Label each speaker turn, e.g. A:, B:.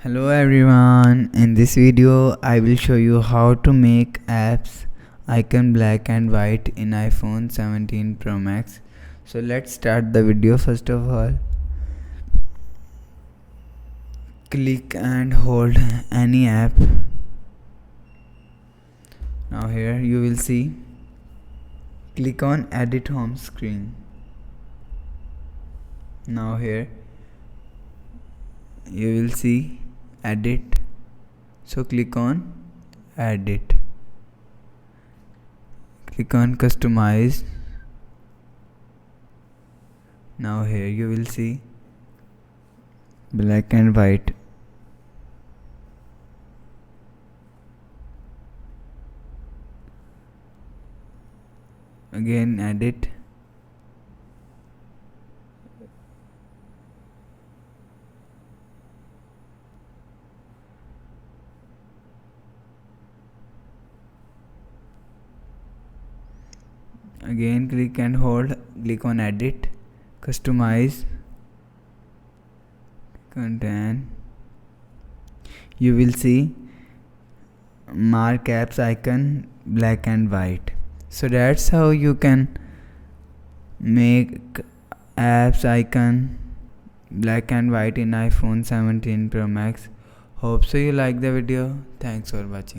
A: Hello everyone, in this video I will show you how to make apps icon black and white in iPhone 17 Pro Max. So let's start the video. First of all, click and hold any app. Now here you will see, click on edit home screen. Now here you will see edit, so click on edit, click on customize. Now here you will see black and white. Again edit, again click and hold, click on edit, customize, content. You will see mark apps icon black and white. So that's how you can make apps icon black and white in iPhone 17 Pro Max. Hope so you like the video. Thanks for watching.